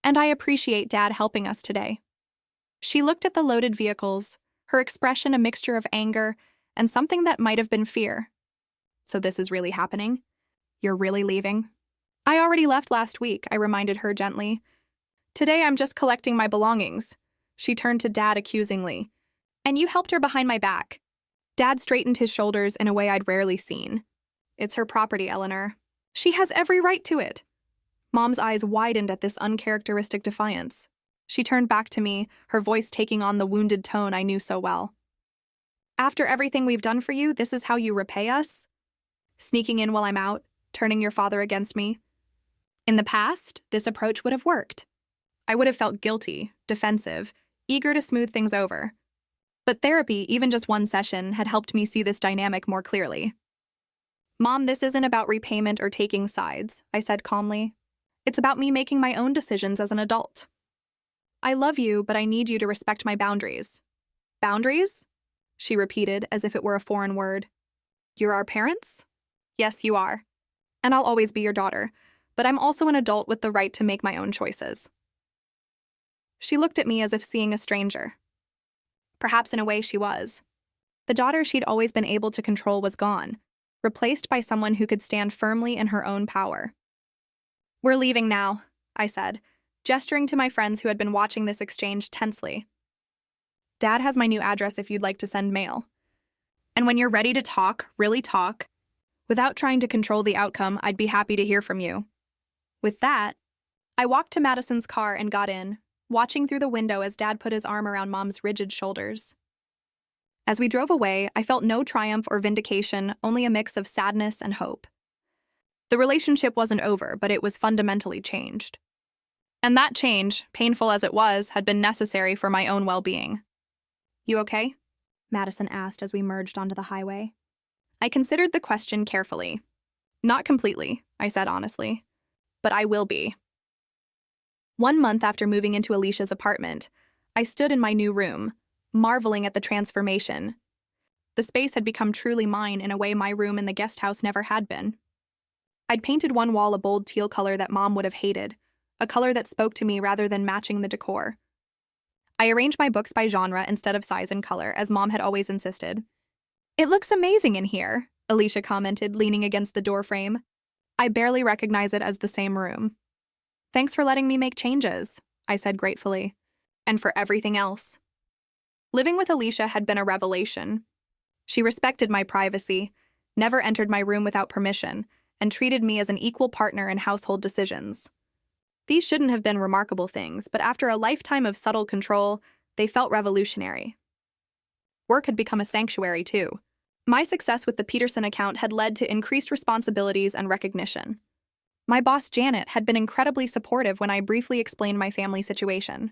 And I appreciate Dad helping us today. She looked at the loaded vehicles, her expression a mixture of anger and something that might have been fear. So this is really happening? You're really leaving? I already left last week, I reminded her gently. Today I'm just collecting my belongings. She turned to Dad accusingly. And you helped her behind my back. Dad straightened his shoulders in a way I'd rarely seen. It's her property, Eleanor. She has every right to it. Mom's eyes widened at this uncharacteristic defiance. She turned back to me, her voice taking on the wounded tone I knew so well. After everything we've done for you, this is how you repay us? Sneaking in while I'm out, turning your father against me? In the past, this approach would have worked. I would have felt guilty, defensive, eager to smooth things over. But therapy, even just one session, had helped me see this dynamic more clearly. Mom, this isn't about repayment or taking sides, I said calmly. It's about me making my own decisions as an adult. I love you, but I need you to respect my boundaries. Boundaries? She repeated as if it were a foreign word. You're our parents? Yes, you are. And I'll always be your daughter, but I'm also an adult with the right to make my own choices. She looked at me as if seeing a stranger. Perhaps in a way she was. The daughter she'd always been able to control was gone, replaced by someone who could stand firmly in her own power. We're leaving now, I said, gesturing to my friends who had been watching this exchange tensely. Dad has my new address if you'd like to send mail. And when you're ready to talk, really talk, without trying to control the outcome, I'd be happy to hear from you. With that, I walked to Madison's car and got in, watching through the window as Dad put his arm around Mom's rigid shoulders. As we drove away, I felt no triumph or vindication, only a mix of sadness and hope. The relationship wasn't over, but it was fundamentally changed. And that change, painful as it was, had been necessary for my own well-being. You okay? Madison asked as we merged onto the highway. I considered the question carefully. Not completely, I said honestly. But I will be. 1 month after moving into Alicia's apartment, I stood in my new room, marveling at the transformation. The space had become truly mine in a way my room in the guest house never had been. I'd painted one wall a bold teal color that Mom would have hated, a color that spoke to me rather than matching the decor. I arranged my books by genre instead of size and color, as Mom had always insisted. It looks amazing in here, Alicia commented, leaning against the doorframe. I barely recognize it as the same room. Thanks for letting me make changes, I said gratefully, and for everything else. Living with Alicia had been a revelation. She respected my privacy, never entered my room without permission, and treated me as an equal partner in household decisions. These shouldn't have been remarkable things, but after a lifetime of subtle control, they felt revolutionary. Work had become a sanctuary, too. My success with the Peterson account had led to increased responsibilities and recognition. My boss, Janet, had been incredibly supportive when I briefly explained my family situation.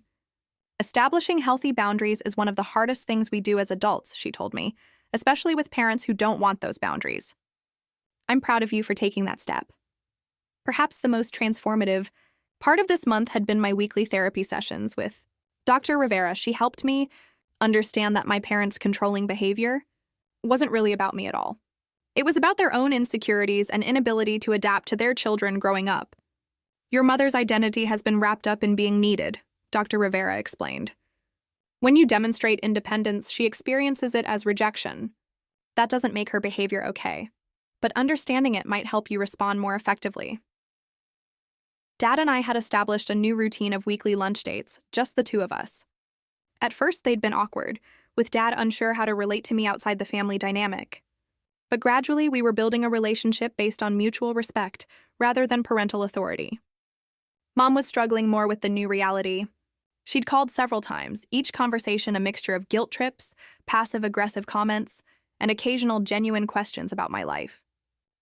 Establishing healthy boundaries is one of the hardest things we do as adults, she told me, especially with parents who don't want those boundaries. I'm proud of you for taking that step. Perhaps the most transformative part of this month had been my weekly therapy sessions with Dr. Rivera. She helped me understand that my parents' controlling behavior wasn't really about me at all. It was about their own insecurities and inability to adapt to their children growing up. Your mother's identity has been wrapped up in being needed, Dr. Rivera explained. When you demonstrate independence, she experiences it as rejection. That doesn't make her behavior okay. but understanding it might help you respond more effectively. Dad and I had established a new routine of weekly lunch dates, just the two of us. At first, they'd been awkward, with Dad unsure how to relate to me outside the family dynamic. But gradually, we were building a relationship based on mutual respect rather than parental authority. Mom was struggling more with the new reality. She'd called several times, each conversation a mixture of guilt trips, passive-aggressive comments, and occasional genuine questions about my life.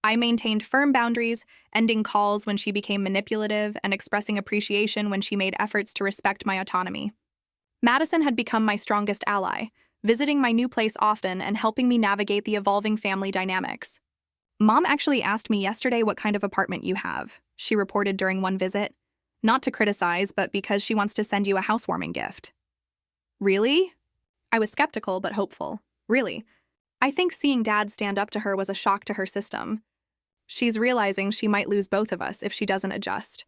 I maintained firm boundaries, ending calls when she became manipulative and expressing appreciation when she made efforts to respect my autonomy. Madison had become my strongest ally, visiting my new place often and helping me navigate the evolving family dynamics. Mom actually asked me yesterday what kind of apartment you have, she reported during one visit. Not to criticize, but because she wants to send you a housewarming gift. Really? I was skeptical but hopeful. Really? I think seeing Dad stand up to her was a shock to her system. She's realizing she might lose both of us if she doesn't adjust.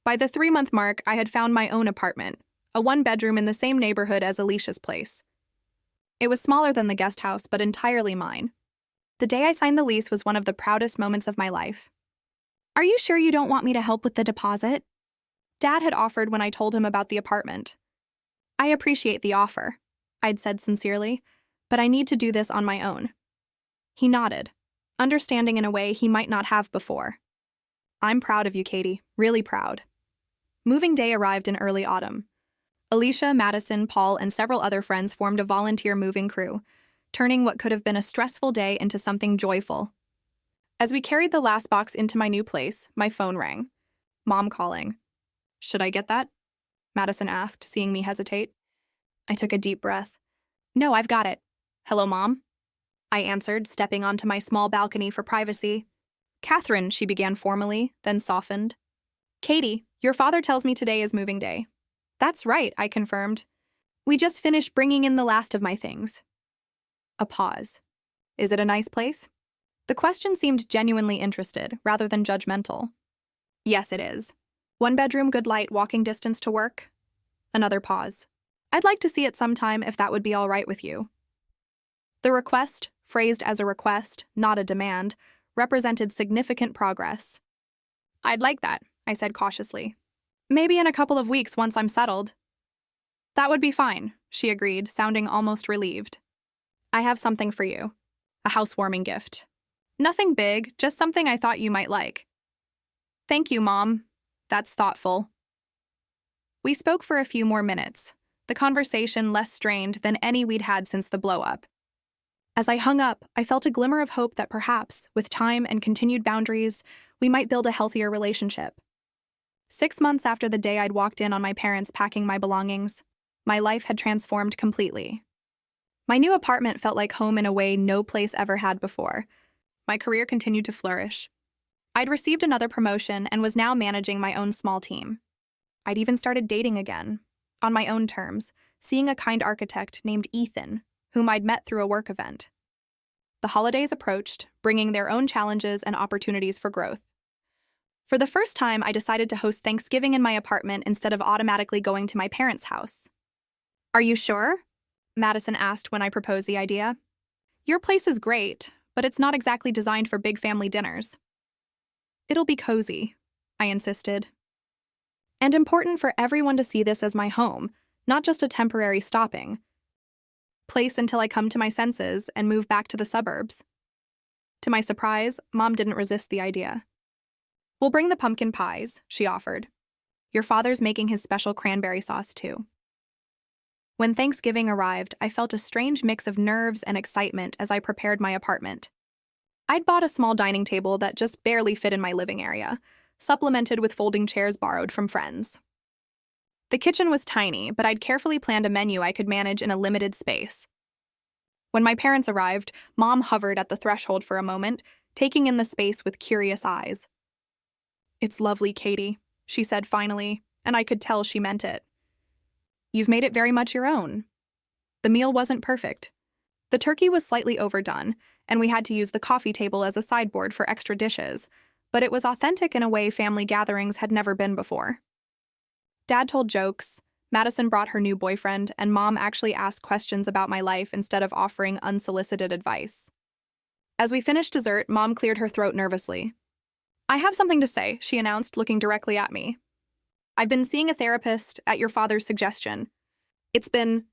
By the 3-month mark, I had found my own apartment, a 1-bedroom in the same neighborhood as Alicia's place. It was smaller than the guest house, but entirely mine. The day I signed the lease was one of the proudest moments of my life. Are you sure you don't want me to help with the deposit? Dad had offered when I told him about the apartment. I appreciate the offer, I'd said sincerely, but I need to do this on my own. He nodded, understanding in a way he might not have before. I'm proud of you, Katie, really proud. Moving day arrived in early autumn. Alicia, Madison, Paul, and several other friends formed a volunteer moving crew, turning what could have been a stressful day into something joyful. As we carried the last box into my new place, my phone rang. Mom calling. Should I get that? Madison asked, seeing me hesitate. I took a deep breath. No, I've got it. Hello, Mom? I answered, stepping onto my small balcony for privacy. Catherine, she began formally, then softened. Katie, your father tells me today is moving day. That's right, I confirmed. We just finished bringing in the last of my things. A pause. Is it a nice place? The question seemed genuinely interested, rather than judgmental. Yes, it is. 1-bedroom, good light, walking distance to work. Another pause. I'd like to see it sometime if that would be all right with you. The request, phrased as a request, not a demand, represented significant progress. I'd like that, I said cautiously. Maybe in a couple of weeks once I'm settled. That would be fine, she agreed, sounding almost relieved. I have something for you. A housewarming gift. Nothing big, just something I thought you might like. Thank you, Mom. That's thoughtful. We spoke for a few more minutes, the conversation less strained than any we'd had since the blow-up. As I hung up, I felt a glimmer of hope that perhaps, with time and continued boundaries, we might build a healthier relationship. 6 months after the day I'd walked in on my parents packing my belongings, my life had transformed completely. My new apartment felt like home in a way no place ever had before. My career continued to flourish. I'd received another promotion and was now managing my own small team. I'd even started dating again, on my own terms, seeing a kind architect named Ethan, whom I'd met through a work event. The holidays approached, bringing their own challenges and opportunities for growth. For the first time, I decided to host Thanksgiving in my apartment instead of automatically going to my parents' house. Are you sure? Madison asked when I proposed the idea. Your place is great, but it's not exactly designed for big family dinners. It'll be cozy, I insisted. And important for everyone to see this as my home, not just a temporary stopping place until I come to my senses and move back to the suburbs. To my surprise, Mom didn't resist the idea. We'll bring the pumpkin pies, she offered. Your father's making his special cranberry sauce, too. When Thanksgiving arrived, I felt a strange mix of nerves and excitement as I prepared my apartment. I'd bought a small dining table that just barely fit in my living area, supplemented with folding chairs borrowed from friends. The kitchen was tiny, but I'd carefully planned a menu I could manage in a limited space. When my parents arrived, Mom hovered at the threshold for a moment, taking in the space with curious eyes. It's lovely, Katie, she said finally, and I could tell she meant it. You've made it very much your own. The meal wasn't perfect. The turkey was slightly overdone, and we had to use the coffee table as a sideboard for extra dishes, but it was authentic in a way family gatherings had never been before. Dad told jokes, Madison brought her new boyfriend, and Mom actually asked questions about my life instead of offering unsolicited advice. As we finished dessert, Mom cleared her throat nervously. "I have something to say," she announced, looking directly at me. "I've been seeing a therapist at your father's suggestion. It's been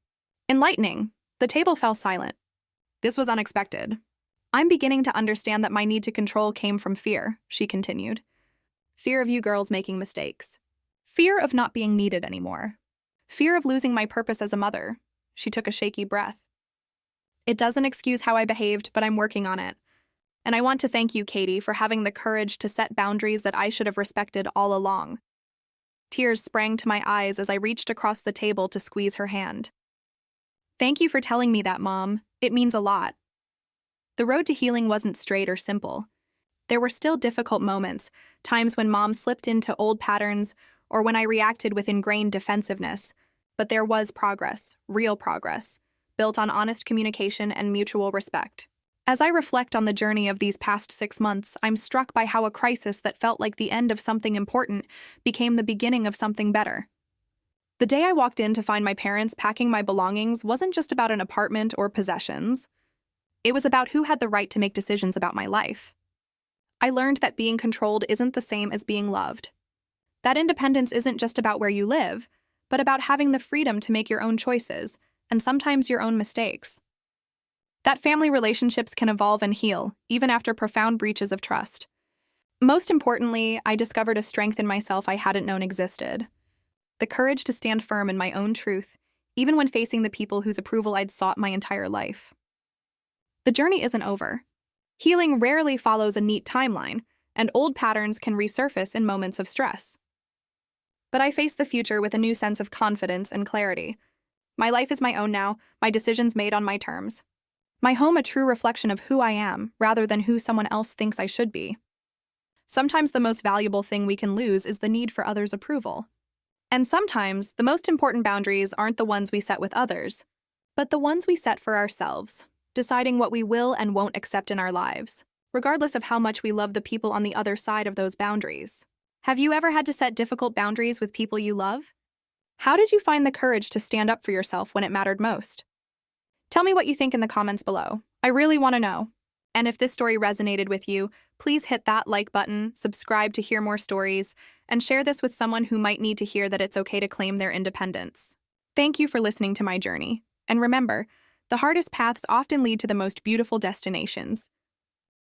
enlightening." The table fell silent. This was unexpected. "I'm beginning to understand that my need to control came from fear," she continued. "Fear of you girls making mistakes. Fear of not being needed anymore. Fear of losing my purpose as a mother." She took a shaky breath. "It doesn't excuse how I behaved, but I'm working on it. And I want to thank you, Katie, for having the courage to set boundaries that I should have respected all along." Tears sprang to my eyes as I reached across the table to squeeze her hand. "Thank you for telling me that, Mom. It means a lot." The road to healing wasn't straight or simple. There were still difficult moments, times when Mom slipped into old patterns or when I reacted with ingrained defensiveness. But there was progress, real progress, built on honest communication and mutual respect. As I reflect on the journey of these past 6 months, I'm struck by how a crisis that felt like the end of something important became the beginning of something better. The day I walked in to find my parents packing my belongings wasn't just about an apartment or possessions. It was about who had the right to make decisions about my life. I learned that being controlled isn't the same as being loved. That independence isn't just about where you live, but about having the freedom to make your own choices, and sometimes your own mistakes. That family relationships can evolve and heal, even after profound breaches of trust. Most importantly, I discovered a strength in myself I hadn't known existed. The courage to stand firm in my own truth, even when facing the people whose approval I'd sought my entire life. The journey isn't over. Healing rarely follows a neat timeline, and old patterns can resurface in moments of stress. But I face the future with a new sense of confidence and clarity. My life is my own now, my decisions made on my terms. My home a true reflection of who I am, rather than who someone else thinks I should be. Sometimes the most valuable thing we can lose is the need for others' approval. And sometimes the most important boundaries aren't the ones we set with others, but the ones we set for ourselves, deciding what we will and won't accept in our lives, regardless of how much we love the people on the other side of those boundaries. Have you ever had to set difficult boundaries with people you love? How did you find the courage to stand up for yourself when it mattered most? Tell me what you think in the comments below. I really want to know. And if this story resonated with you, please hit that like button, subscribe to hear more stories, and share this with someone who might need to hear that it's okay to claim their independence. Thank you for listening to my journey. And remember, the hardest paths often lead to the most beautiful destinations.